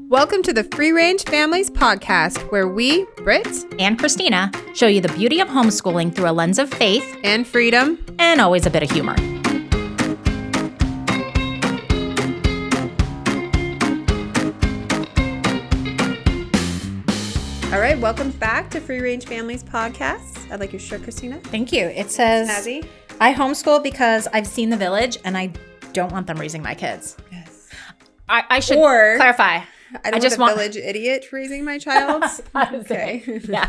Welcome to the Free Range Families Podcast, where we, Britt and Christina, show you the beauty of homeschooling through a lens of faith and freedom, and always a bit of humor. All right, welcome back to Free Range Families Podcast. I like your shirt, Christina. Thank you. It says, Snazzy. I homeschool because I've seen The Village and I don't want them raising my kids. Yes. I should clarify. I don't want a village idiot raising my child. Okay. Yeah.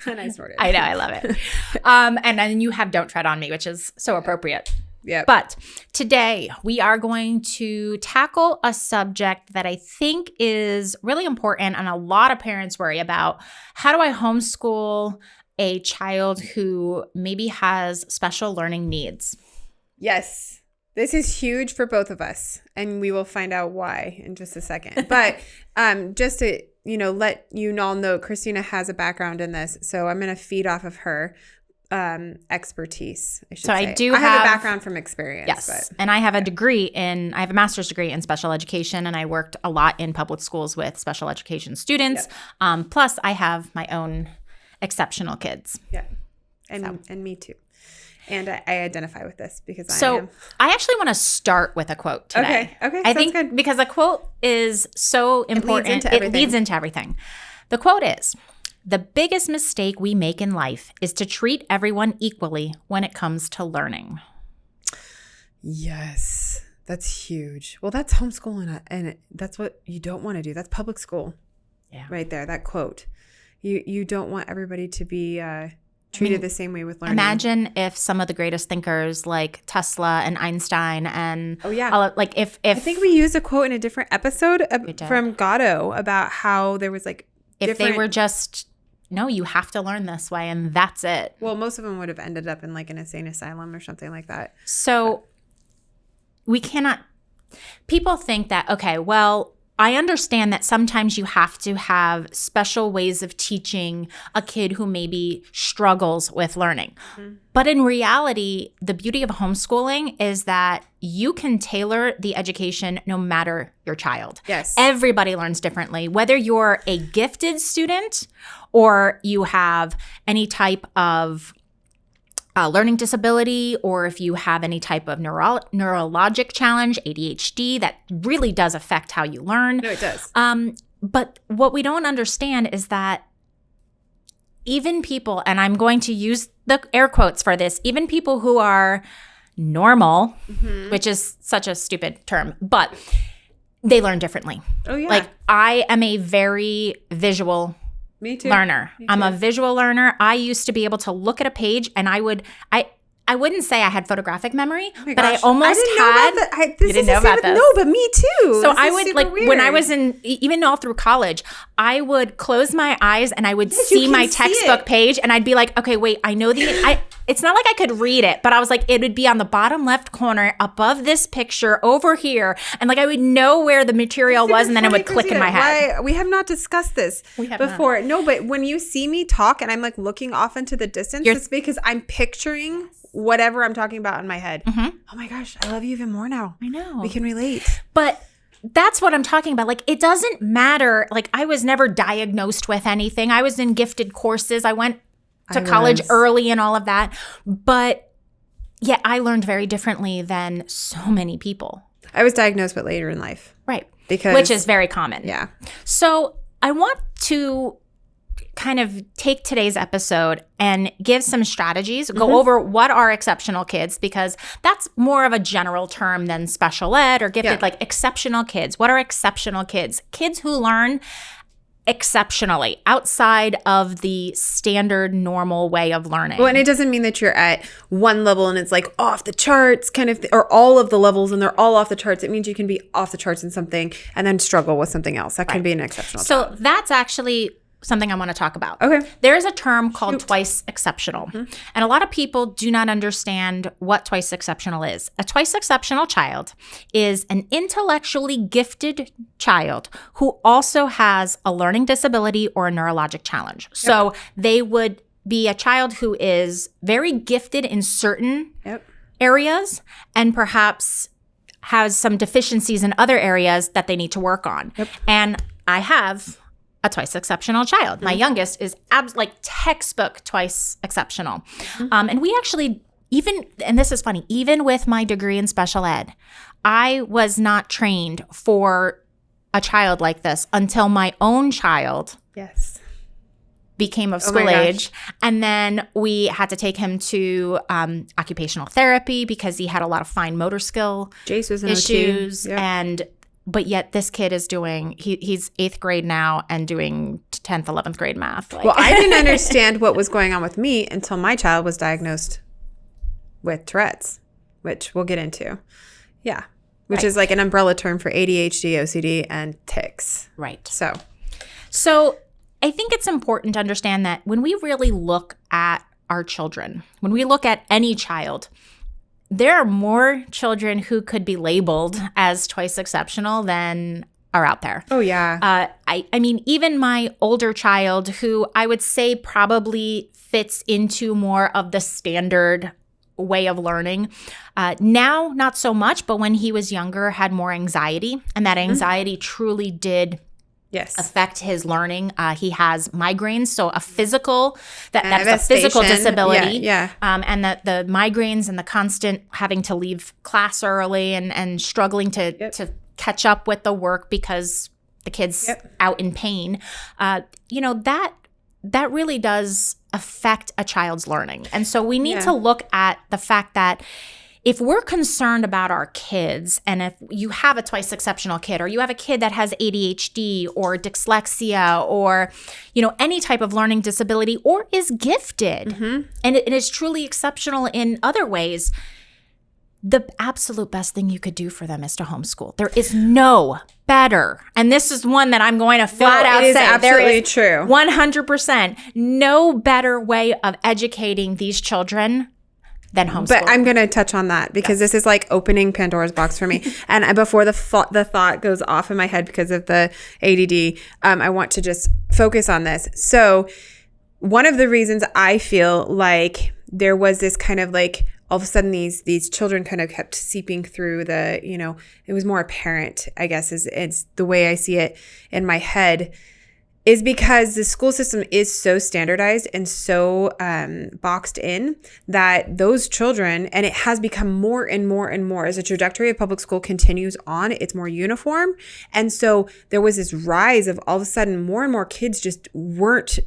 And I snorted. I know. I love it. And then you have Don't Tread on Me, which is so appropriate. Yeah. But today we are going to tackle a subject that I think is really important and a lot of parents worry about. How do I homeschool a child who maybe has special learning needs? Yes. This is huge for both of us, and we will find out why in just a second. But just to, let you all know, Christina has a background in this, so I'm going to feed off of her expertise, I should say. I have a background from experience. Yes, and I have a master's degree in special education, and I worked a lot in public schools with special education students. Yep. Plus, I have my own exceptional kids. Yeah, and me too. And I identify with this because I actually want to start with a quote today. Okay. I think good. Because a quote is so important. It leads into everything. The quote is, "The biggest mistake we make in life is to treat everyone equally when it comes to learning." Yes, that's huge. Well, that's homeschooling, and that's what you don't want to do. That's public school. Yeah. Right there, that quote. You don't want everybody to be treated the same way with learning. Imagine if some of the greatest thinkers like Tesla and Einstein and if I think we used a quote in a different episode from Gatto about how there was if they were just, no, you have to learn this way and that's it. Well, most of them would have ended up in an insane asylum or something like that. So we cannot, people think that, okay, well, I understand that sometimes you have to have special ways of teaching a kid who maybe struggles with learning. Mm-hmm. But in reality, the beauty of homeschooling is that you can tailor the education no matter your child. Yes. Everybody learns differently, whether you're a gifted student or you have any type of learning disability, or if you have any type of neurologic challenge, ADHD, that really does affect how you learn. No, it does. But what we don't understand is that even people, and I'm going to use the air quotes for this, even people who are normal, mm-hmm. which is such a stupid term, but they learn differently. Oh, yeah. I am a very visual Me too. learner. Me too. I'm a visual learner. I used to be able to look at a page and I wouldn't say I had photographic memory, but I almost had. You didn't know about this? No, but me too. So I would when I was even all through college, I would close my eyes and I would see my textbook page and I'd be like, okay, wait, I know it's not like I could read it, but I was like, it would be on the bottom left corner above this picture over here. And I would know where the material was and then it would click in my head. We have not discussed this before. No, but when you see me talk and I'm looking off into the distance, it's because I'm picturing whatever I'm talking about in my head. Mm-hmm. Oh my gosh, I love you even more now. I know. We can relate. But that's what I'm talking about. It doesn't matter. I was never diagnosed with anything. I was in gifted courses. I went to college early and all of that. But yeah, I learned very differently than so many people. I was diagnosed but later in life. Right. Which is very common. Yeah. So I want to kind of take today's episode and give some strategies, go over what are exceptional kids, because that's more of a general term than special ed or gifted, exceptional kids. What are exceptional kids? Kids who learn exceptionally outside of the standard normal way of learning. Well, and it doesn't mean that you're at one level and it's off the charts kind of, or all of the levels and they're all off the charts. It means you can be off the charts in something and then struggle with something else. That can be an exceptional child. That's actually something I want to talk about. Okay. There is a term called twice exceptional. Mm-hmm. And a lot of people do not understand what twice exceptional is. A twice exceptional child is an intellectually gifted child who also has a learning disability or a neurologic challenge. Yep. So they would be a child who is very gifted in certain areas and perhaps has some deficiencies in other areas that they need to work on. Yep. And I have a twice exceptional child. My youngest is like textbook twice exceptional. And we actually and this is funny, even with my degree in special ed, I was not trained for a child like this until my own child became of school age. And then we had to take him to occupational therapy because he had a lot of fine motor skill issues. But yet this kid is he's 8th grade now and doing 10th, 11th grade math. Well, I didn't understand what was going on with me until my child was diagnosed with Tourette's, which we'll get into. Yeah. Which is like an umbrella term for ADHD, OCD, and tics. Right. So I think it's important to understand that when we really look at our children, when we look at any child, there are more children who could be labeled as twice exceptional than are out there. Oh, yeah. I mean, even my older child, who I would say probably fits into more of the standard way of learning. Now, not so much, but when he was younger, had more anxiety. And that anxiety truly did affect his learning. He has migraines, so a physical, that's a physical disability. And the migraines and the constant having to leave class early and struggling to catch up with the work because the kid's out in pain. That really does affect a child's learning. And so we need to look at the fact that if we're concerned about our kids, and if you have a twice exceptional kid, or you have a kid that has ADHD or dyslexia or, any type of learning disability, or is gifted, and it is truly exceptional in other ways, the absolute best thing you could do for them is to homeschool. There is no better, and this is one that I'm going to flat out say. Absolutely true. 100%. No better way of educating these children than homeschool. But I'm going to touch on that because this is like opening Pandora's box for me. And before the thought goes off in my head because of the ADD, I want to just focus on this. So one of the reasons I feel like there was this kind of like, all of a sudden these children kind of kept seeping through it was more apparent, I guess, is the way I see it in my head, is because the school system is so standardized and so boxed in that those children, and it has become more and more and more as the trajectory of public school continues on, it's more uniform. And so there was this rise of all of a sudden more and more kids just weren't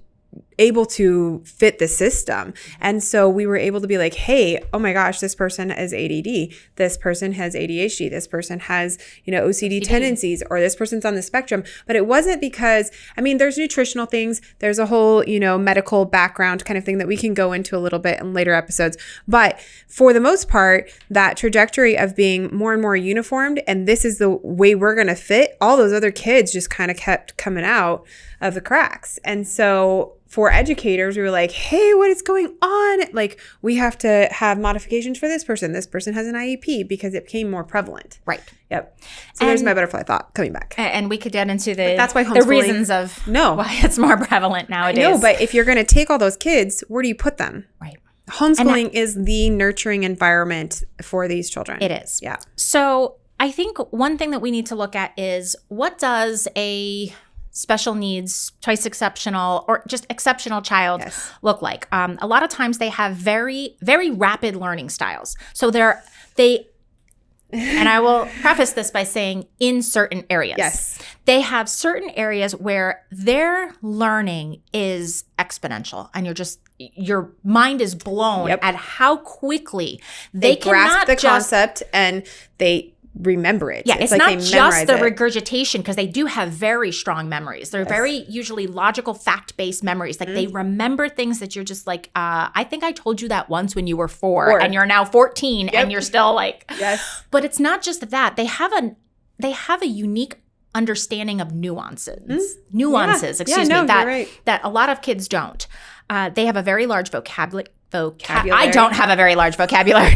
able to fit the system. And so we were able to be like, hey, oh my gosh, this person has ADD, this person has ADHD, this person has, OCD tendencies, or this person's on the spectrum. But it wasn't because, there's nutritional things, there's a whole, medical background kind of thing that we can go into a little bit in later episodes. But for the most part, that trajectory of being more and more uniformed, and this is the way we're going to fit, all those other kids just kind of kept coming out of the cracks. And so for educators, we were like, hey, what is going on? Like, we have to have modifications for this person. This person has an IEP because it became more prevalent. Right. Yep. So there's my butterfly thought coming back. And we could get into that's why the reasons of why it's more prevalent nowadays. No, but if you're going to take all those kids, where do you put them? Right. Homeschooling is the nurturing environment for these children. It is. Yeah. So I think one thing that we need to look at is, what does a special needs, twice exceptional, or just exceptional child look like? A lot of times they have very, very rapid learning styles. So and I will preface this by saying in certain areas. Yes. They have certain areas where their learning is exponential, and your mind is blown at how quickly they grasp the concept and they remember it. Yeah, it's like not just the regurgitation, because they do have very strong memories. They're very usually logical, fact-based memories. Like they remember things that you're just like, I think I told you that once when you were 4 and you're now 14 and you're still like, But it's not just that. They have a unique understanding of nuances. That a lot of kids don't. They have a very large vocabulary. I don't have a very large vocabulary,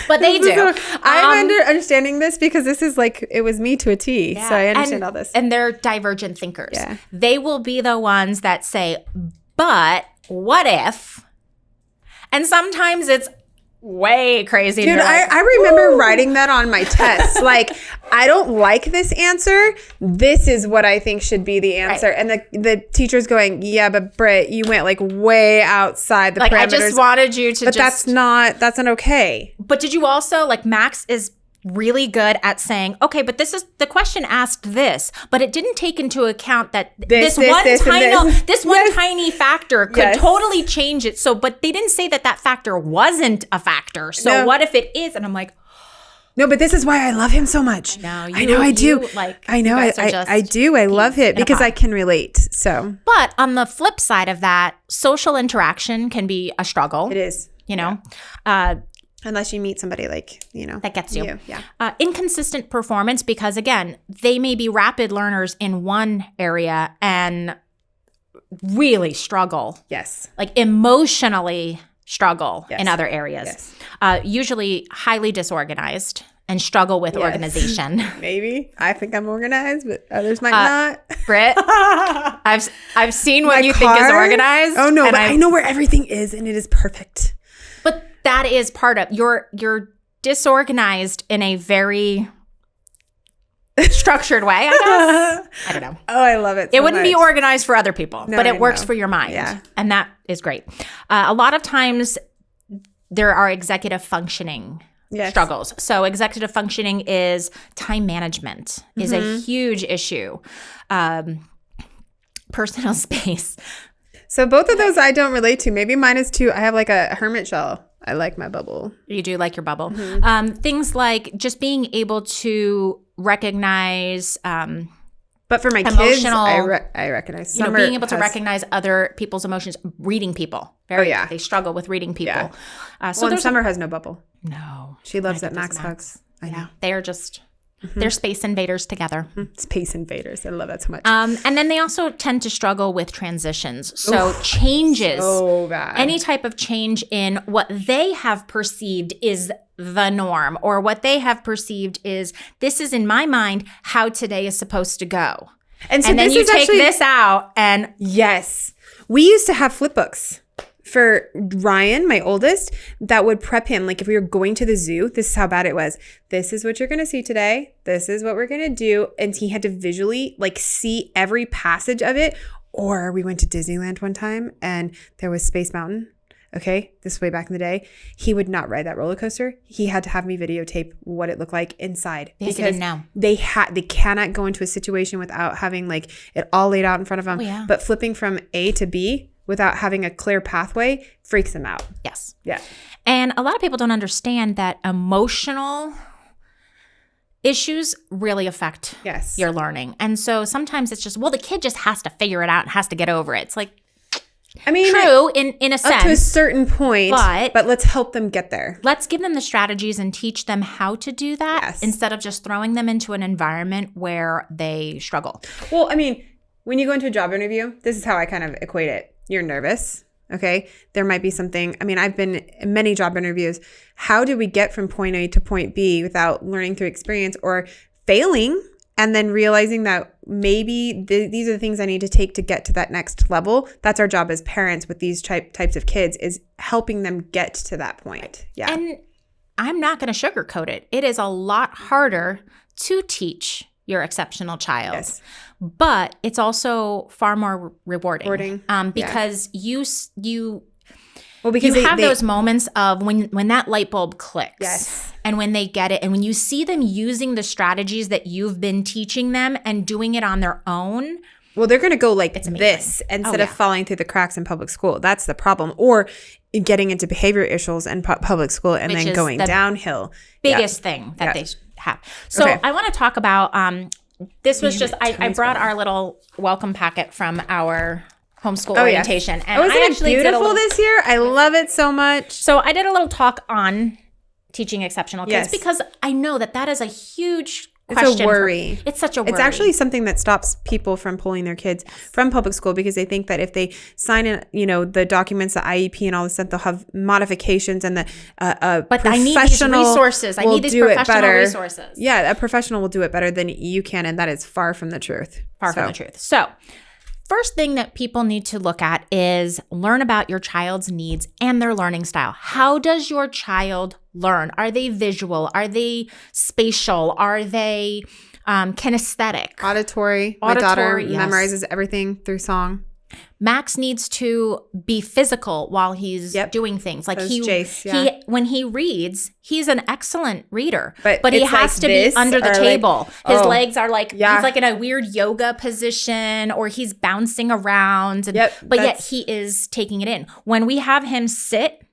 but they do. I'm understanding this because this is like, it was me to a T. So I understand all this. And they're divergent thinkers. Yeah. They will be the ones that say, but what if? And sometimes it's, way crazy. Dude, I remember writing that on my test. Like, I don't like this answer. This is what I think should be the answer. Right. And the teacher's going, yeah, but Britt, you went like way outside the parameters. I just wanted you to But that's not okay. But did you also, like, Max is really good at saying, okay, but this is the question asked this, but it didn't take into account that this one tiny factor could totally change it. So, but they didn't say that factor wasn't a factor. So what if it is? And I'm like, no, but this is why I love him so much. I know I do. I do. I love it because I can relate. So, but on the flip side of that, social interaction can be a struggle. It is. You know, unless you meet somebody like, that gets you. Yeah. Inconsistent performance, because again, they may be rapid learners in one area and really struggle. Yes. Like emotionally struggle in other areas. Yes. Usually highly disorganized and struggle with organization. Maybe. I think I'm organized, but others might not. Britt, I've seen what you think is organized. Oh no, but I know where everything is and it is perfect. But that is part of you're disorganized in a very structured way, I guess. I don't know. Oh, I love it. It wouldn't be organized for other people, but it works for your mind. Yeah. And that is great. A lot of times there are executive functioning struggles. So executive functioning is time management is a huge issue. Personal space. So both of those I don't relate to. Maybe mine is too. I have like a hermit shell. I like my bubble. You do like your bubble. Mm-hmm. Things like just being able to recognize but for my kids, I recognize. Being able to recognize other people's emotions. Reading people. They struggle with reading people. Yeah. Summer has no bubble. No. She loves that Max hugs. I know. They are just... They're space invaders together. Space invaders. I love that so much. And then they also tend to struggle with transitions. So changes. So bad. Any type of change in what they have perceived is the norm, or what they have perceived is, this is in my mind how today is supposed to go. And then you take this out and... Yes. We used to have flip books. For Ryan, my oldest, that would prep him. Like if we were going to the zoo, this is how bad it was. This is what you're going to see today. This is what we're going to do. And he had to visually like see every passage of it. Or we went to Disneyland one time and there was Space Mountain. Okay, this way back in the day. He would not ride that roller coaster. He had to have me videotape what it looked like inside. Because now they cannot go into a situation without having like it all laid out in front of them. Oh, yeah. But flipping from A to B without having a clear pathway freaks them out. Yes. Yeah. And a lot of people don't understand that emotional issues really affect your learning. And so sometimes it's just, the kid just has to figure it out and has to get over it. It's like, I mean, true in a sense. Up to a certain point, but let's help them get there. Let's give them the strategies and teach them how to do that instead of just throwing them into an environment where they struggle. Well, I mean, when you go into a job interview, this is how I kind of equate it. You're nervous, okay? There might be something. I mean, I've been in many job interviews. How do we get from point A to point B without learning through experience or failing and then realizing that maybe these are the things I need to take to get to that next level? That's our job as parents with these types of kids, is helping them get to that point. Yeah. And I'm not going to sugarcoat it. It is a lot harder to teach your exceptional child. Yes. But it's also far more rewarding. Because you have those moments of when that light bulb clicks. Yes. And when they get it, and when you see them using the strategies that you've been teaching them and doing it on their own. Well, they're going to go like this instead of falling through the cracks in public school. That's the problem. Or getting into behavior issues in public school and then going downhill. Biggest thing that they have. So I want to talk about, this was I brought our little welcome packet from our homeschool orientation. And isn't it beautiful this year? I love it so much. So I did a little talk on teaching exceptional kids because I know that is a huge question. It's a worry. It's such a worry. It's actually something that stops people from pulling their kids from public school because they think that if they sign in, the documents, the IEP and all this stuff, they'll have modifications and the but I need these resources. I need these professional resources. Yeah, a professional will do it better than you can, and that is far from the truth. Far from the truth. So first thing that people need to look at is learn about your child's needs and their learning style. How does your child learn? Are they visual? Are they spatial? Are they kinesthetic? Auditory. My daughter yes. memorizes everything through song. Max needs to be physical while he's doing things. Like Jace, when he reads, he's an excellent reader, but he has to be under the table. His legs are like, he's like in a weird yoga position, or he's bouncing around. And, but yet he is taking it in. When we have him sit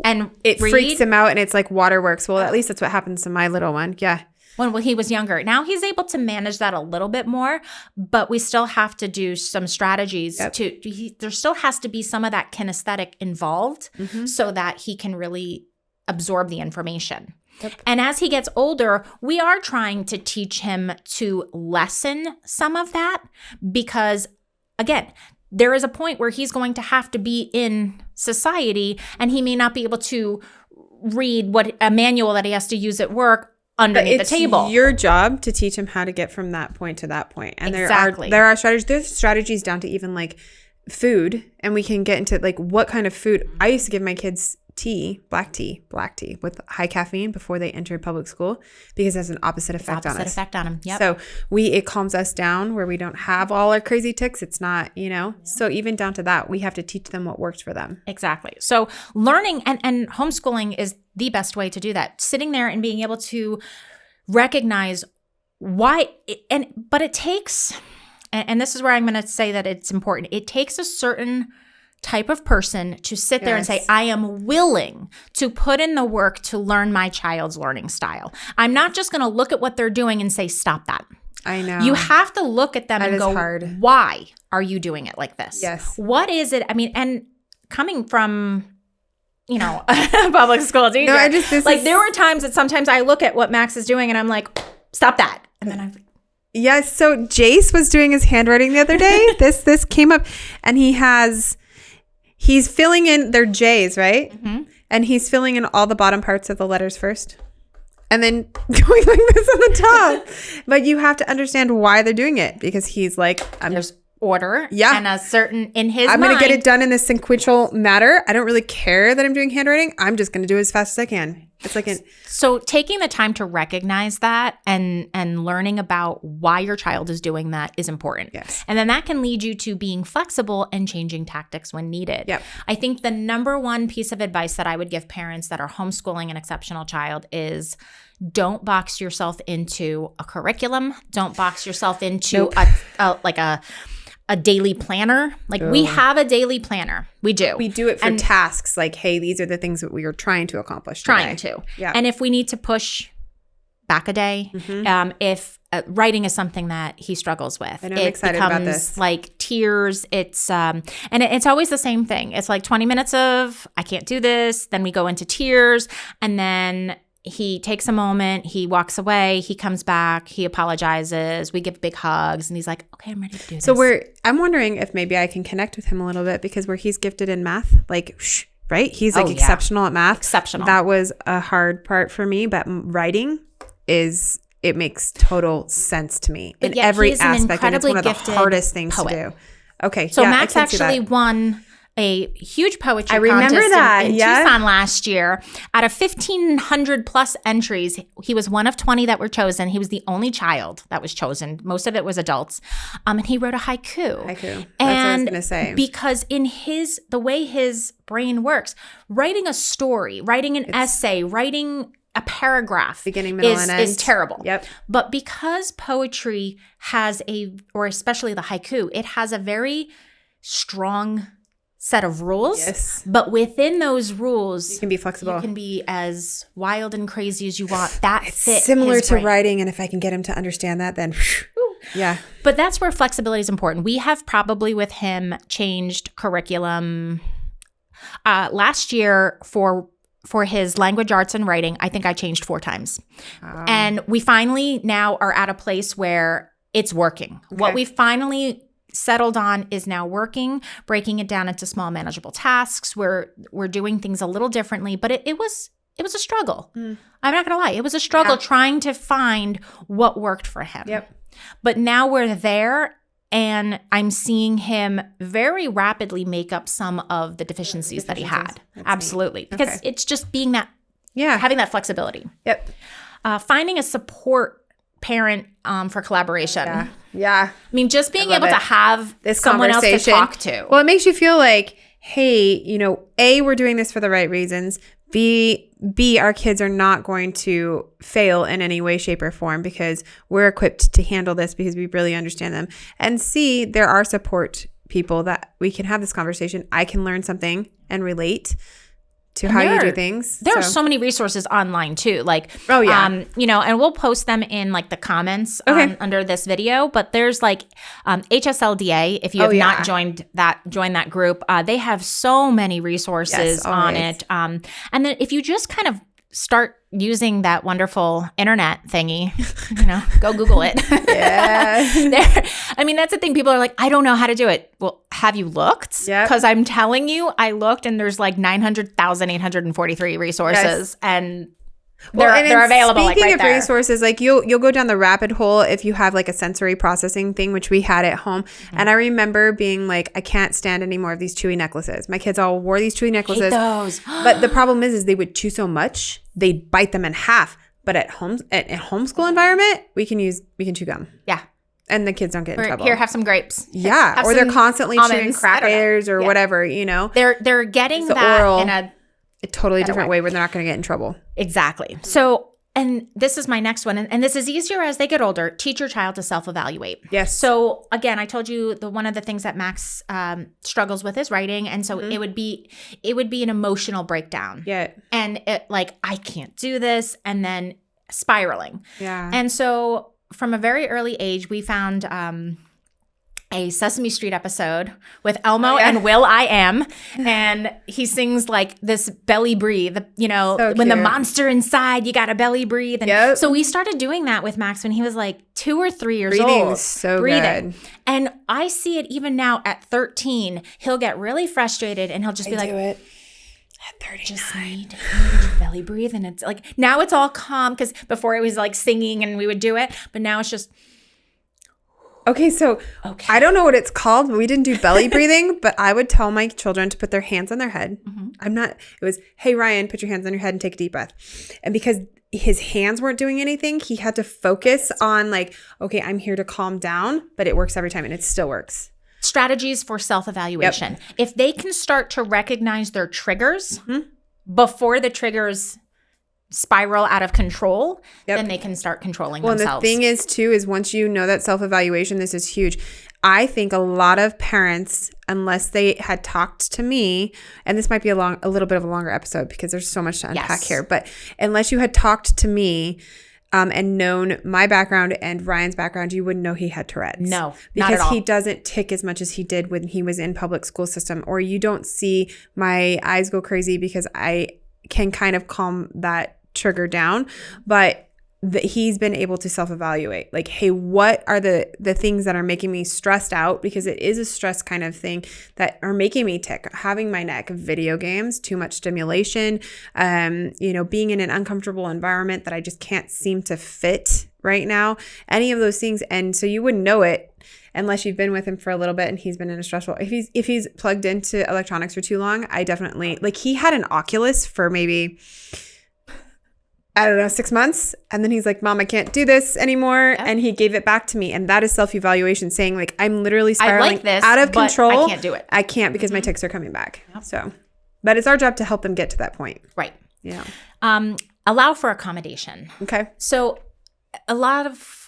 and it read, freaks him out, and it's like waterworks. Well, at least that's what happens to my little one. Yeah. When he was younger. Now he's able to manage that a little bit more, but we still have to do some strategies there still has to be some of that kinesthetic involved so that he can really absorb the information. And as he gets older, we are trying to teach him to lessen some of that because, again, there is a point where he's going to have to be in society and he may not be able to read a manual that he has to use at work underneath the table. It's your job to teach him how to get from that point to that point. And there are strategies. There's strategies down to even like food, and we can get into like what kind of food. I used to give my kids black tea with high caffeine before they entered public school because it has an opposite effect on us. Yep. So it calms us down where we don't have all our crazy tics. It's not, so even down to that, we have to teach them what works for them. Exactly. So learning and homeschooling is the best way to do that. Sitting there and being able to recognize why, but it takes, and this is where I'm going to say that it's important. It takes a certain type of person to sit there and say, I am willing to put in the work to learn my child's learning style. I'm not just going to look at what they're doing and say, stop that. I know. You have to look at them and go, hard. Why are you doing it like this? Yes. What is it? I mean, and coming from, public school teacher, there were times that sometimes I look at what Max is doing and I'm like, stop that. And then I'm like, yes. So Jace was doing his handwriting the other day. This came up, and he's filling in their J's, right? Mm-hmm. And he's filling in all the bottom parts of the letters first, and then going like this on the top. But you have to understand why they're doing it, because he's like, there's order and a certain in his I'm mind. going to get it done in this sequential matter. I don't really care that I'm doing handwriting. I'm just going to do it as fast as I can. It's like so taking the time to recognize that and learning about why your child is doing that is important. Yes. And then that can lead you to being flexible and changing tactics when needed. Yep. I think the number one piece of advice that I would give parents that are homeschooling an exceptional child is don't box yourself into a curriculum. Don't box yourself into a daily planner. Like we have a daily planner. We do. We do it for tasks. Like, hey, these are the things that we are trying to accomplish today. Yeah. And if we need to push back a day, if writing is something that he struggles with, I'm excited about this. Like tears. It's and it's always the same thing. It's like 20 minutes of I can't do this. Then we go into tears, and then he takes a moment, he walks away, he comes back, he apologizes, we give big hugs, and he's like, okay, I'm ready to do this. So I'm wondering if maybe I can connect with him a little bit, because where he's gifted in math, like, right? He's like exceptional at math. Exceptional. That was a hard part for me, but writing it makes total sense to me in every aspect, and it's one of the hardest things to do. Okay. So Max actually won a huge poetry contest in Tucson last year. Out of 1,500 plus entries, he was one of 20 that were chosen. He was the only child that was chosen. Most of it was adults. And he wrote a haiku. That's what I was going to say. Because in the way his brain works, writing a story, writing an essay, writing a paragraph beginning, middle, and end is terrible. Yep. But because poetry has or especially the haiku, it has a very strong set of rules. Yes. But within those rules, you can be flexible. You can be as wild and crazy as you want. It's similar to writing, and if I can get him to understand that, then yeah. But that's where flexibility is important. We have probably with him changed curriculum. Last year for his language arts and writing, I think I changed 4 times. And we finally now are at a place where it's working. Okay. What we finally settled on is now working, breaking it down into small manageable tasks. We're doing things a little differently, but it was a struggle. I'm not going to lie. It was a struggle trying to find what worked for him. Yep. But now we're there, And I'm seeing him very rapidly make up some of the deficiencies that he had. That's Absolutely. neat. Because Okay. it's just being that, Yeah. having that flexibility. Yep. Finding a support parent for collaboration. Yeah. Yeah. I mean, just being love able to it. have This someone else to conversation. talk to. Well, it makes you feel like, hey, A, we're doing this for the right reasons. B, our kids are not going to fail in any way, shape, or form because we're equipped to handle this because we really understand them. And C, there are support people that we can have this conversation. I can learn something and relate to how you do things. There are so many resources online too. Like, Oh, yeah. And we'll post them in like the comments under this video. But there's like HSLDA. If you have not joined that group, they have so many resources on it. And then if you just kind of start using that wonderful internet thingy, go Google it. Yeah. That's the thing. People are like, I don't know how to do it. Well, have you looked? Yep. Because I'm telling you, I looked and there's like 900,843 resources and they're available like right Speaking of there. resources, like you'll go down the rabbit hole if you have like a sensory processing thing, which we had at home. Mm-hmm. And I remember being like, I can't stand any more of these chewy necklaces. My kids all wore these chewy necklaces. Hate those. But the problem is they would chew so much, they'd bite them in half. But at homeschool environment, we can chew gum. Yeah. And the kids don't get in trouble. Here, have some grapes. Yeah. Have or they're constantly chewing almonds. crackers or whatever, They're getting the that oral, in a totally different way where they're not going to get in trouble. Exactly. So, and this is my next one. And this is easier as they get older. Teach your child to self-evaluate. Yes. So again, I told you one of the things that Max struggles with is writing. And so it would be an emotional breakdown. Yeah. And it like, I can't do this. And then spiraling. Yeah. And so from a very early age, we found a Sesame Street episode with Elmo and Will I Am. And he sings like this belly breathe, when the monster inside, you got to belly breathe. And so we started doing that with Max when he was like 2 or 3 years old. So good. And I see it even now at 13. He'll get really frustrated and he'll just be like, do it. At 39. Just need to belly breathe. And it's like, now it's all calm because before it was like singing and we would do it. But now it's just. Okay, so I don't know what it's called. We didn't do belly breathing, but I would tell my children to put their hands on their head. Mm-hmm. It was, hey, Ryan, put your hands on your head and take a deep breath. And because his hands weren't doing anything, he had to focus on like, okay, I'm here to calm down, but it works every time and it still works. Strategies for self-evaluation. Yep. If they can start to recognize their triggers before the triggers spiral out of control, then they can start controlling themselves. Well, and the thing is, too, is once you know that self-evaluation, this is huge. I think a lot of parents, unless they had talked to me, and this might be a little bit of a longer episode because there's so much to unpack here, but unless you had talked to me and known my background and Ryan's background, you wouldn't know he had Tourette's. No, because not at all. he doesn't tick as much as he did when he was in public school system, or you don't see my eyes go crazy because I can kind of calm that trigger down, but he's been able to self-evaluate like, hey, what are the things that are making me stressed out, because it is a stress kind of thing that are making me tick. Having my neck, video games, too much stimulation, being in an uncomfortable environment that I just can't seem to fit right now, any of those things. And so you wouldn't know it unless you've been with him for a little bit and he's been in a stressful, if he's plugged into electronics for too long, I definitely, like, he had an Oculus for maybe, I don't know, 6 months. And then he's like, Mom, I can't do this anymore. Yep. And he gave it back to me. And that is self-evaluation, saying like, I'm literally spiraling out of control. I can't do it. I can't because my tics are coming back. Yep. So, but it's our job to help them get to that point. Right. Yeah. Allow for accommodation. Okay. So a lot of,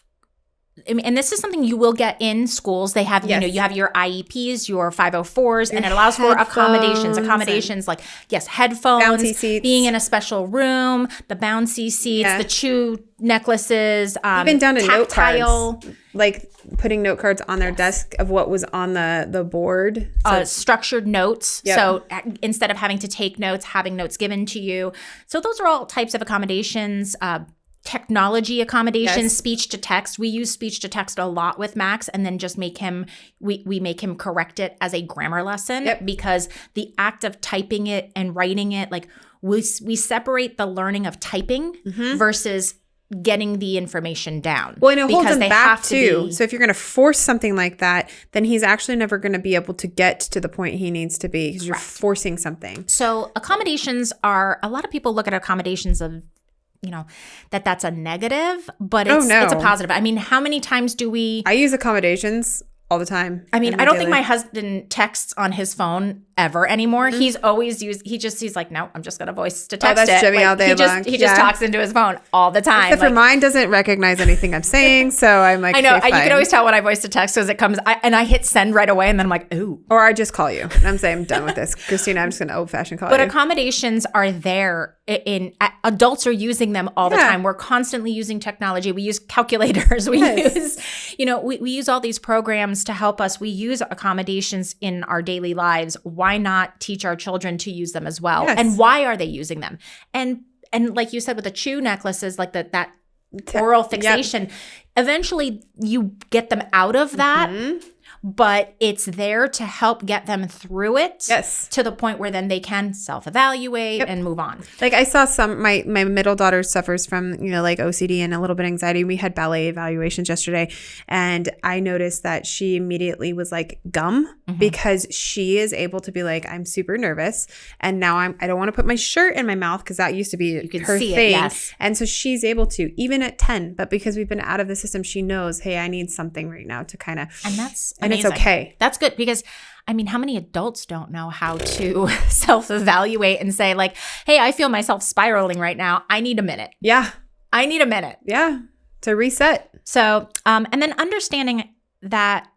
and this is something you will get in schools. They have, you have your IEPs, your 504s, and it allows for accommodations like, headphones, bouncy seats, being in a special room, the bouncy seats, the chew necklaces, even down to tactile, note cards, like putting note cards on their desk of what was on the board. So structured notes. Yep. So instead of having to take notes, having notes given to you. So those are all types of accommodations. Technology accommodations, speech to text. We use speech to text a lot with Max, and then just make him, we make him correct it as a grammar lesson, because the act of typing it and writing it, like we separate the learning of typing versus getting the information down. Well, and it holds him they back have to too. be- So if you're going to force something like that, then he's actually never going to be able to get to the point he needs to be because you're forcing something. So accommodations are, a lot of people look at accommodations of, that's a negative, but it's a positive. I mean, how many times do we... I use accommodations all the time. I mean, I don't think my husband texts on his phone ever anymore. He's always he's like, no, I'm just going to voice to text that's it. Jimmy all day long. He just talks into his phone all the time. Except for mine doesn't recognize anything I'm saying, so I'm like, I know. okay, You can always tell when I voice to text because it comes, and I hit send right away, and then I'm like, ooh. Or I just call you, and I'm saying I'm done with this. Christina, I'm just going to old-fashioned call you. But accommodations are there. Adults are using them all the time. We're constantly using technology. We use calculators. We use, we use all these programs to help us. We use accommodations in our daily lives. Why not teach our children to use them as well? Yes. And why are they using them? And like you said with the chew necklaces, like that oral fixation, eventually you get them out of that. But it's there to help get them through it to the point where then they can self-evaluate and move on. Like I saw my middle daughter suffers from, like OCD and a little bit of anxiety. We had ballet evaluations yesterday, and I noticed that she immediately was like gum because she is able to be like, I'm super nervous, and now I don't want to put my shirt in my mouth because that used to be her thing. And so she's able to, even at 10, but because we've been out of the system, she knows, hey, I need something right now to kind of, and it's okay. That's good because, I mean, how many adults don't know how to self-evaluate and say like, hey, I feel myself spiraling right now. I need a minute. Yeah. I need a minute. Yeah. To reset. So, and then understanding that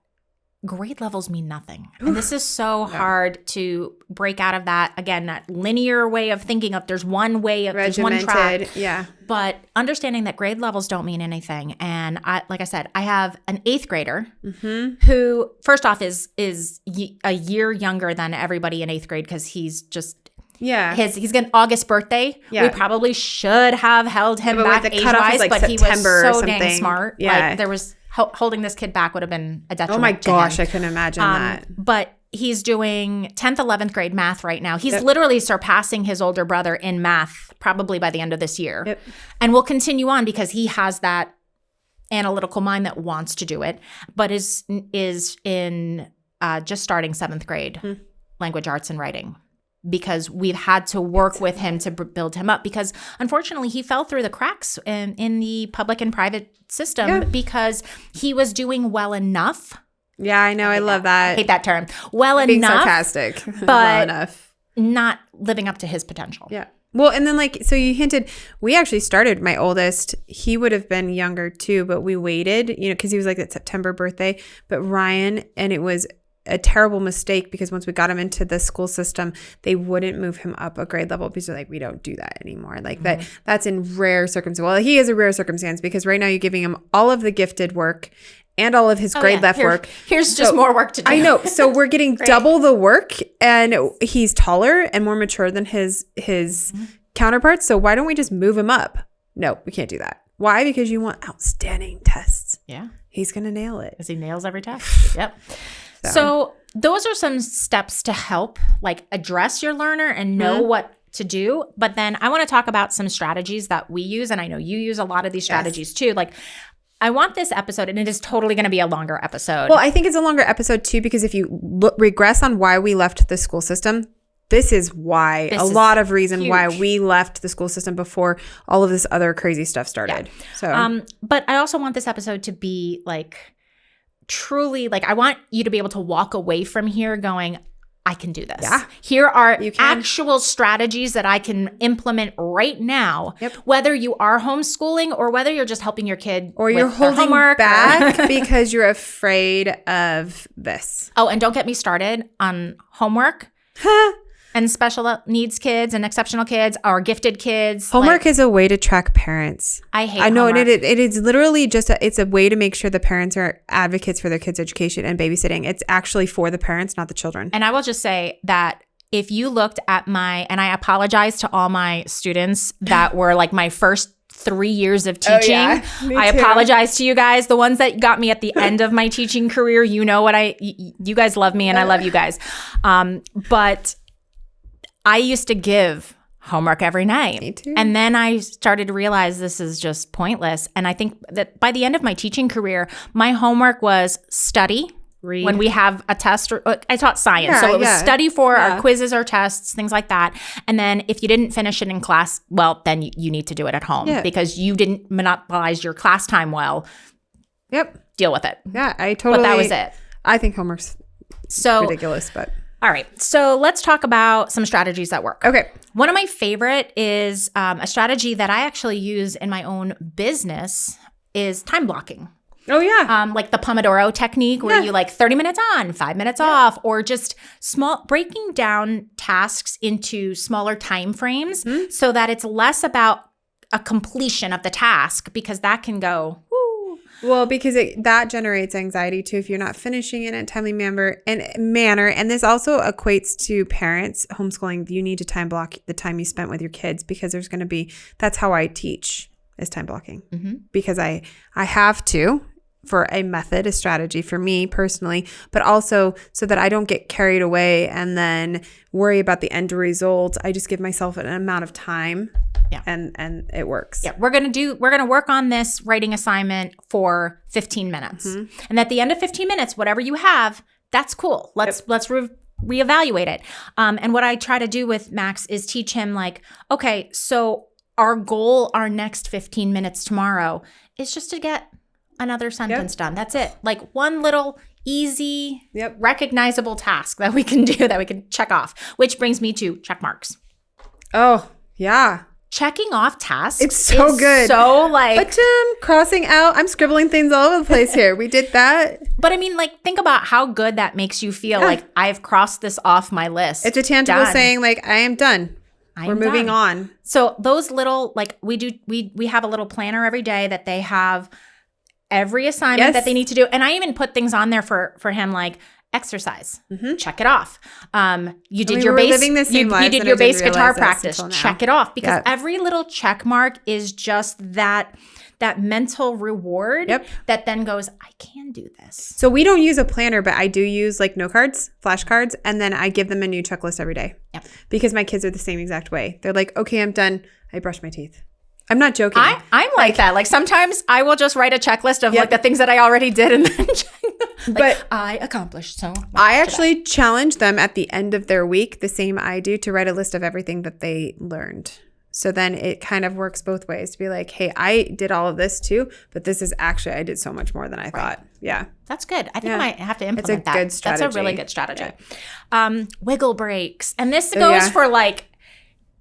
grade levels mean nothing. And this is so hard to break out of that, again, that linear way of thinking of there's one way of there's one track. Yeah. But understanding that grade levels don't mean anything. And like I said, I have an 8th grader who, first off, is a year younger than everybody in 8th grade because he's just he's got an August birthday. Yeah. We probably should have held him back age-wise, but he was so dang smart. Yeah. Like there was holding this kid back would have been a detriment. Oh my gosh, I couldn't imagine that. But he's doing 10th, 11th grade math right now. He's literally surpassing his older brother in math probably by the end of this year. And we'll continue on because he has that analytical mind that wants to do it, but is in just starting 7th grade language arts and writing. Because we've had to work with him to build him up because unfortunately he fell through the cracks in the public and private system because he was doing well enough. Yeah, I know. I love that. I hate that term. Well Being enough. Sarcastic. But well enough. Not living up to his potential. Yeah. Well, and then so you hinted, we actually started my oldest. He would have been younger too, but we waited, because he was like that September birthday. But Ryan, and it was a terrible mistake because once we got him into the school system, they wouldn't move him up a grade level because they're like, we don't do that anymore. Like that's in rare circumstances. Well, he is a rare circumstance because right now you're giving him all of the gifted work and all of his grade left work. Here's just more work to do. I know. So we're getting double the work, and he's taller and more mature than his counterparts. So why don't we just move him up? No, we can't do that. Why? Because you want outstanding tests. Yeah. He's going to nail it. Because he nails every test. Yep. So those are some steps to help address your learner and know what to do. But then I want to talk about some strategies that we use. And I know you use a lot of these strategies too. I want this episode, and it is totally going to be a longer episode. Well, I think it's a longer episode too, because if you regress on why we left the school system, this is why lot of reason huge. Why we left the school system before all of this other crazy stuff started. Yeah. So, but I also want this episode to be truly I want you to be able to walk away from here going, I can do this. Yeah. Here are actual strategies that I can implement right now, whether you are homeschooling or whether you're just helping your kid or you're holding homework back because you're afraid of this. Oh, and don't get me started on homework. And special needs kids and exceptional kids or gifted kids. Homework is a way to track parents. I hate homework. And it is literally just it's a way to make sure the parents are advocates for their kids' education and babysitting. It's actually for the parents, not the children. And I will just say that if you looked at and I apologize to all my students that were my first 3 years of teaching. I apologize to you guys. The ones that got me at the end of my teaching career, you guys love me and I love you guys. But I used to give homework every night. Me too. And then I started to realize this is just pointless. And I think that by the end of my teaching career, my homework was study. Read. When we have a test, or I taught science. So it was study for our quizzes or tests, things like that. And then if you didn't finish it in class, well, then you need to do it at home because you didn't monopolize your class time well. Yep. Deal with it. Yeah, I totally. But that was it. I think homework's ridiculous, but. All right. So let's talk about some strategies that work. Okay. One of my favorite is a strategy that I actually use in my own business is time blocking. Oh, yeah. Like the Pomodoro technique where you like 30 minutes on, 5 minutes off, or just breaking down tasks into smaller time frames so that it's less about a completion of the task because that can go, woo. Well, because that generates anxiety too if you're not finishing it in a timely manner. And this also equates to parents homeschooling. You need to time block the time you spent with your kids because there's going to be, that's how I teach is time blocking because I have to. For a method, a strategy for me personally, but also so that I don't get carried away and then worry about the end result. I just give myself an amount of time and it works. Yeah, we're going to work on this writing assignment for 15 minutes. And at the end of 15 minutes, whatever you have, that's cool. Let's reevaluate it. And what I try to do with Max is teach him like, okay, so our goal, our next 15 minutes tomorrow is just to get another sentence done. That's it. Like one little easy, recognizable task that we can do that we can check off, which brings me to check marks. Oh, yeah. Checking off tasks. It's so good. So like. But crossing out. I'm scribbling things all over the place here. We did that. But I mean, like, think about how good that makes you feel. Like, I've crossed this off my list. It's a tangible saying like, I am done. We're moving on. So those little, like we have a little planner every day that they have every assignment that they need to do. And I even put things on there for him like exercise. Check it off. You did your bass. You did your bass guitar practice. Check it off because every little check mark is just that mental reward that then goes, I can do this. So we don't use a planner, but I do use like note cards, flashcards, and then I give them a new checklist every day. Because my kids are the same exact way. They're like, okay, I'm done. I brush my teeth. I'm not joking. I'm like that. Like sometimes I will just write a checklist of like the things that I already did and then check them. Like, but I accomplished so much. I actually challenge them at the end of their week, the same I do, to write a list of everything that they learned. So then it kind of works both ways to be like, hey, I did all of this too, but this is actually, I did so much more than I thought. Yeah. That's good. I think I might have to implement that. Good strategy. That's a really good strategy. Wiggle breaks. And this goes for like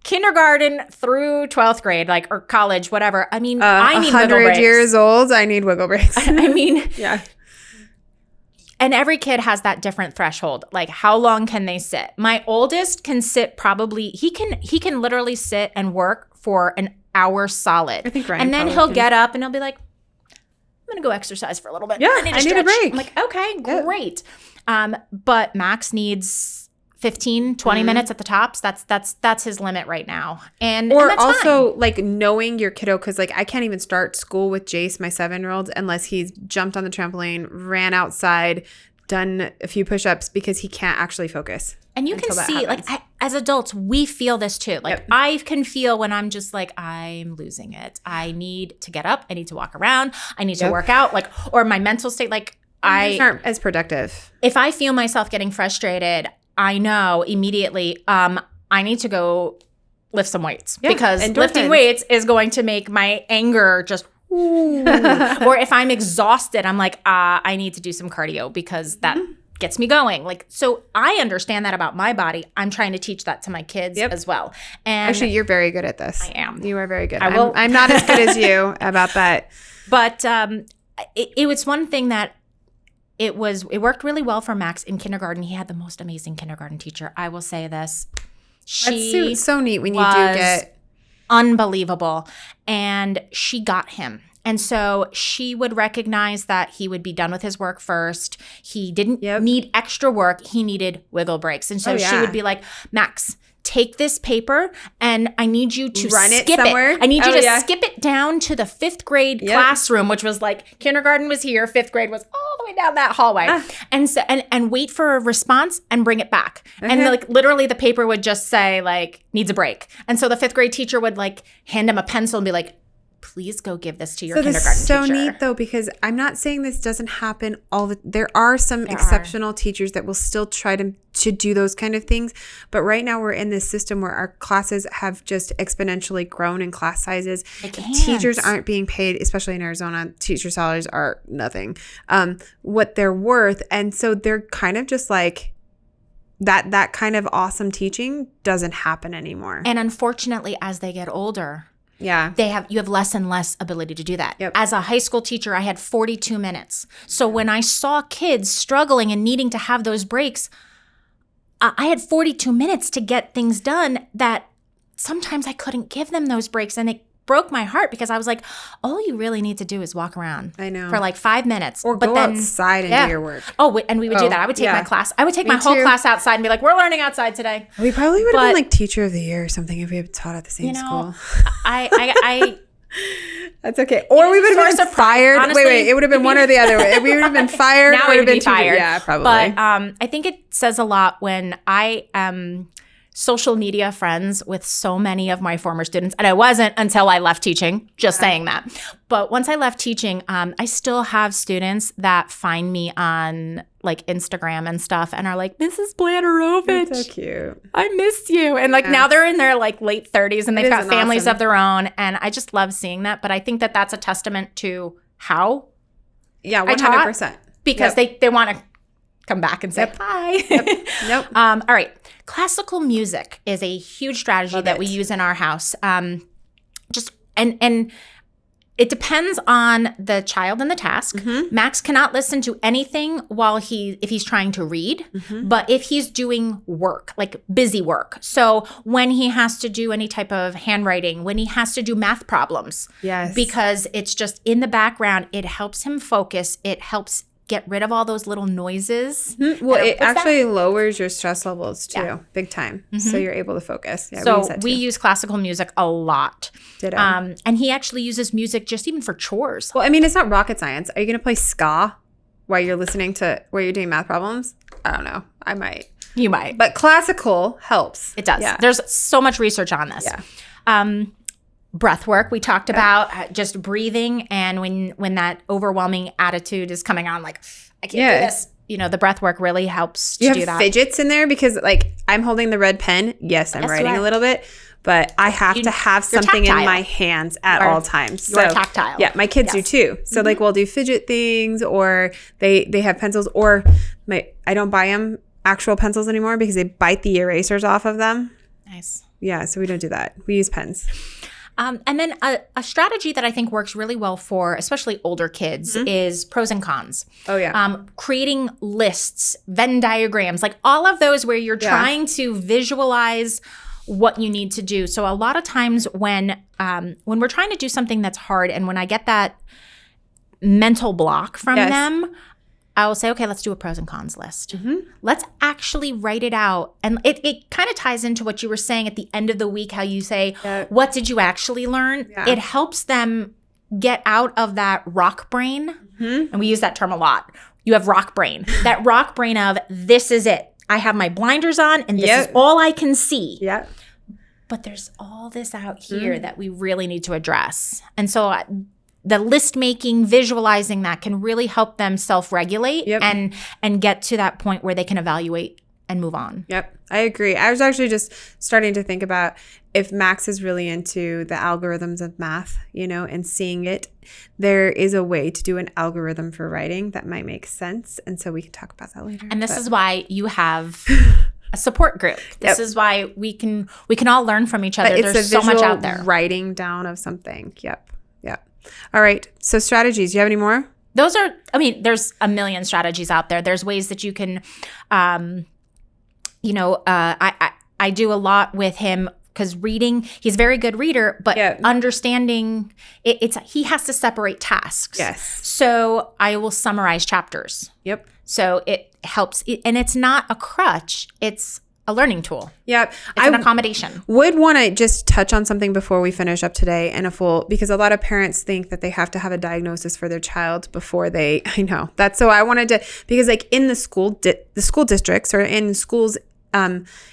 kindergarten through 12th grade, like, or college, whatever. I mean, I need wiggle breaks. 100 years old, I need wiggle breaks. I mean, and every kid has that different threshold. Like, how long can they sit? My oldest can sit probably, he can literally sit and work for an hour solid. I think Ryan and then he'll get up and he'll be like, I'm going to go exercise for a little bit. Yeah, I need a break. I'm like, okay, great. But Max needs 15, 20 minutes at the tops. That's his limit right now. And that's also fine. like knowing your kiddo, because like I can't even start school with Jace, my 7-year-old, unless he's jumped on the trampoline, ran outside, done a few push-ups, because he can't actually focus. And you can see, like, as adults, we feel this too. Like, I can feel when I'm just like, I'm losing it. I need to get up. I need to walk around. I need to work out. Like, or my mental state, like, I aren't as productive. If I feel myself getting frustrated, I know immediately I need to go lift some weights because lifting weights is going to make my anger just or if I'm exhausted, I'm like, I need to do some cardio because that gets me going. Like, so I understand that about my body. I'm trying to teach that to my kids as well. And actually, you're very good at this. I am. You are very good. I'm not as good as you about that. But it was one thing that it worked really well for Max in kindergarten. He had the most amazing kindergarten teacher. I will say this. That's so neat when you do get unbelievable. And she got him. And so she would recognize that he would be done with his work first. He didn't need extra work. He needed wiggle breaks. And so she would be like, Max, take this paper and I need you to run skip it somewhere. I need you to skip it down to the 5th grade classroom, which was like kindergarten was here, 5th grade was all the way down that hallway. And so and wait for a response and bring it back. And like literally the paper would just say like needs a break. And so the 5th grade teacher would like hand him a pencil and be like, please go give this to your kindergarten teacher. So neat though, because I'm not saying this doesn't happen there are some exceptional teachers that will still try to do those kind of things. But right now we're in this system where our classes have just exponentially grown in class sizes. Teachers aren't being paid, especially in Arizona. Teacher salaries are nothing, what they're worth. And so they're kind of just like, that kind of awesome teaching doesn't happen anymore. And unfortunately, as they get older, you have less and less ability to do that. As a high school teacher, I had 42 minutes. So when I saw kids struggling and needing to have those breaks, I had 42 minutes to get things done that sometimes I couldn't give them those breaks. And it broke my heart because I was like, all you really need to do is walk around for like 5 minutes. Or go outside and do your work. Oh, and we would do that. I would take my class. I would take my whole class outside and be like, we're learning outside today. We probably would have been like teacher of the year or something if we had taught at the same school. I That's okay. Or we would have been fired. Honestly, wait, it would have been one or the other. We would have been fired. Now we would be fired. Yeah, probably. But I think it says a lot when I am social media friends with so many of my former students. And I wasn't until I left teaching, just saying that. But once I left teaching, I still have students that find me on like Instagram and stuff and are like, Mrs. Bladerovich. That's so cute. I miss you. And like now they're in their like late 30s and they've got families of their own. And I just love seeing that. But I think that that's a testament to how 100%. Because they want to come back and say hi. All right. Classical music is a huge strategy that we use in our house. And it depends on the child and the task. Max cannot listen to anything if he's trying to read, but if he's doing work, like busy work. So when he has to do any type of handwriting, when he has to do math problems, because it's just in the background, it helps him focus. It helps get rid of all those little noises. Well, it actually lowers your stress levels too, big time. So you're able to focus. So we use classical music a lot. Ditto. And he actually uses music just even for chores. Well, I mean, it's not rocket science. Are you going to play ska while you're doing math problems? I don't know. I might. You might. But classical helps. It does. Yeah. There's so much research on this. Yeah. Breath work, we talked about just breathing, and when that overwhelming attitude is coming on, like, I can't do this. The breath work really helps to do that. You have fidgets in there because, like, I'm holding the red pen. Yes, I'm writing a little bit, but I have to have something in my hands at all times. You're tactile. Yeah, my kids do too. So, like, we'll do fidget things, or they have pencils, or I don't buy them actual pencils anymore because they bite the erasers off of them. Nice. Yeah, so we don't do that. We use pens. And then a strategy that I think works really well for especially older kids is pros and cons. Oh, yeah. Creating lists, Venn diagrams, like all of those where you're trying to visualize what you need to do. So a lot of times when we're trying to do something that's hard and when I get that mental block from them, I will say, okay, let's do a pros and cons list. Let's actually write it out. And it kind of ties into what you were saying at the end of the week, how you say, what did you actually learn? Yeah. It helps them get out of that rock brain. And we use that term a lot. You have rock brain. That rock brain of, this is it. I have my blinders on and this is all I can see. Yeah. But there's all this out here that we really need to address. And so the list making, visualizing that can really help them self-regulate and get to that point where they can evaluate and move on. Yep, I agree. I was actually just starting to think about if Max is really into the algorithms of math, and seeing it, there is a way to do an algorithm for writing that might make sense. And so we can talk about that later. And this is why you have a support group. This is why we can all learn from each other. There's so much out there. Writing down of something. Yep. All right. So strategies. Do you have any more? There's a million strategies out there. There's ways that you can, I do a lot with him because reading, he's a very good reader, but Yeah. understanding he has to separate tasks. Yes. So I will summarize chapters. Yep. So it helps, and it's not a crutch, it's a learning tool. Yep. It's an accommodation. Would want to just touch on something before we finish up today because a lot of parents think that they have to have a diagnosis for their child before they, I know that's, so I wanted to, because like in the school districts or in schools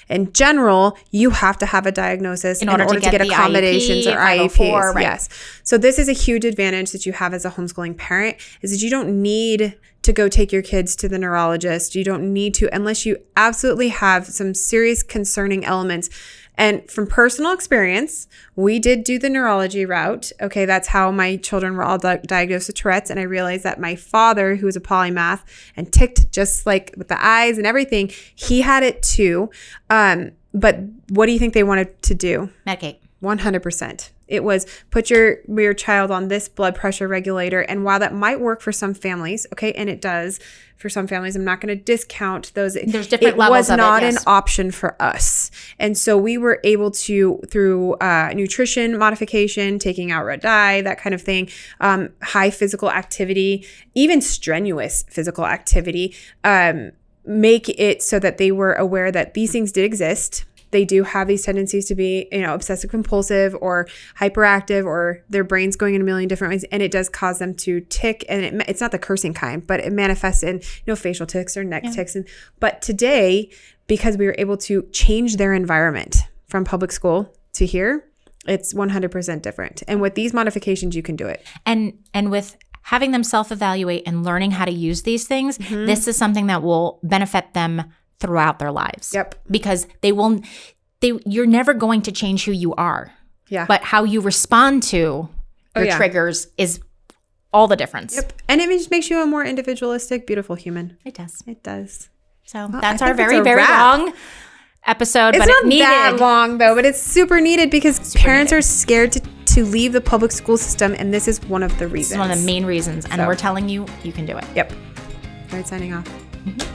in general, you have to have a diagnosis in order to get accommodations or IEPs. Right. Yes. So this is a huge advantage that you have as a homeschooling parent, is that you don't need to go take your kids to the neurologist. You don't need to, unless you absolutely have some serious concerning elements. And from personal experience, we did do the neurology route. Okay, that's how my children were all diagnosed with Tourette's. And I realized that my father, who was a polymath and ticked just like with the eyes and everything, he had it too. But what do you think they wanted to do? Medicate. 100%. It was put your child on this blood pressure regulator. And while that might work for some families, okay, and it does for some families, I'm not going to discount those. There's different levels of it. It was not an option for us. And so we were able to, through nutrition modification, taking out red dye, that kind of thing, high physical activity, even strenuous physical activity, make it so that they were aware that these things did exist. They do have these tendencies to be, obsessive compulsive or hyperactive, or their brain's going in a million different ways. And it does cause them to tick. And it's not the cursing kind, but it manifests in, facial tics or neck tics. But today, because we were able to change their environment from public school to here, it's 100% different. And with these modifications, you can do it. And with having them self-evaluate and learning how to use these things, this is something that will benefit them throughout their lives. Yep. Because you're never going to change who you are. Yeah. But how you respond to your triggers is all the difference. Yep. And it just makes you a more individualistic, beautiful human. It does. It does. So that's our very, very long episode. It's but not it needed. that long though, but it's super needted because parents are scared to leave the public school system, and this is one of the reasons. It's one of the main reasons. And we're telling you, you can do it. Yep. All right, signing off.